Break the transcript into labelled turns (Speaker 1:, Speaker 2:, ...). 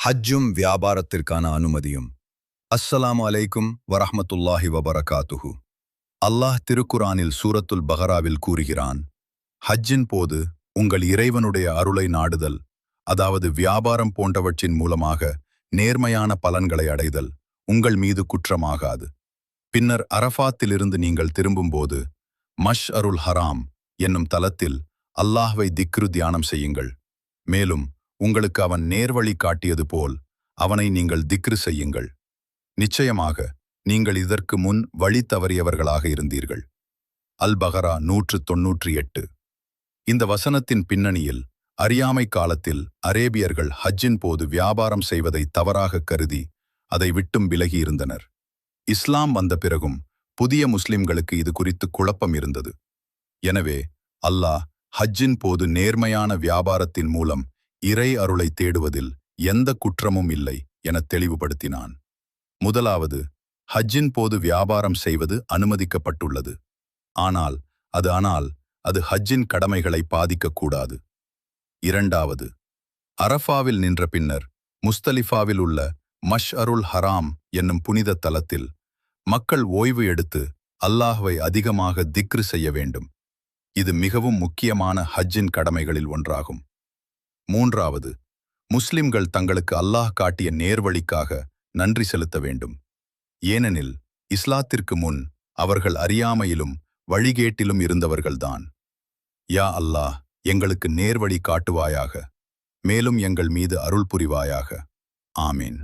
Speaker 1: ஹஜ்ஜும் வியாபாரத்திற்கான அனுமதியும். அஸ்ஸலாமு அலைக்கும் வரஹ்மத்துல்லாஹி வபரகாத்துஹு. அல்லாஹ் திருக்குரானில் சூரத்துல் பகராவில் கூறுகிறான், ஹஜ்ஜின் போது உங்கள் இறைவனுடைய அருளை நாடுதல், அதாவது வியாபாரம் போன்றவற்றின் மூலமாக நேர்மையான பலன்களை அடைதல் உங்கள் மீது குற்றமாகாது. பின்னர் அரஃபாத்திலிருந்து நீங்கள் திரும்பும்போது மஷ் அருல் ஹராம் என்னும் தலத்தில் அல்லாஹ்வை திக்ரு தியானம் செய்யுங்கள். மேலும் உங்களுக்கு அவன் நேர்வழி காட்டியது போல் அவனை நீங்கள் திக்ரு செய்யுங்கள். நிச்சயமாக நீங்கள் இதற்கு முன் வழி தவறியவர்களாக இருந்தீர்கள். அல் பகரா 198. இந்த வசனத்தின் பின்னணியில் அறியாமை காலத்தில் அரேபியர்கள் ஹஜ்ஜின் போது வியாபாரம் செய்வதை தவறாக கருதி அதை விட்டும் விலகி இருந்தனர். இஸ்லாம் வந்த பிறகும் புதிய முஸ்லிம்களுக்கு இது குறித்து குழப்பம் இருந்தது. எனவே அல்லாஹ் ஹஜ்ஜின் போது நேர்மையான வியாபாரத்தின் மூலம் இறை அருளை தேடுவதில் எந்த குற்றமும் இல்லை என தெளிவுபடுத்தினான். முதலாவது, ஹஜ்ஜின் போது வியாபாரம் செய்வது அனுமதிக்கப்பட்டுள்ளது. ஆனால் அது ஹஜ்ஜின் கடமைகளை பாதிக்கக்கூடாது. இரண்டாவது, அரஃபாவில் நின்ற பின்னர் முஸ்தலிஃபாவில் உள்ள மஷ் அருல் ஹராம் என்னும் புனித தலத்தில் மக்கள் ஓய்வு எடுத்து அல்லாஹ்வை அதிகமாக திக்ரு செய்ய வேண்டும். இது மிகவும் முக்கியமான ஹஜ்ஜின் கடமைகளில் ஒன்றாகும். மூன்றாவது, முஸ்லிம்கள் தங்களுக்கு அல்லாஹ் காட்டிய நேர்வழிக்காக நன்றி செலுத்த வேண்டும். ஏனெனில் இஸ்லாத்திற்கு முன் அவர்கள் அறியாமையிலும் வழிகேட்டிலும் இருந்தவர்கள்தான். யா அல்லாஹ், எங்களுக்கு நேர்வழி காட்டுவாயாக, மேலும் எங்கள் மீது அருள் புரிவாயாக. ஆமீன்.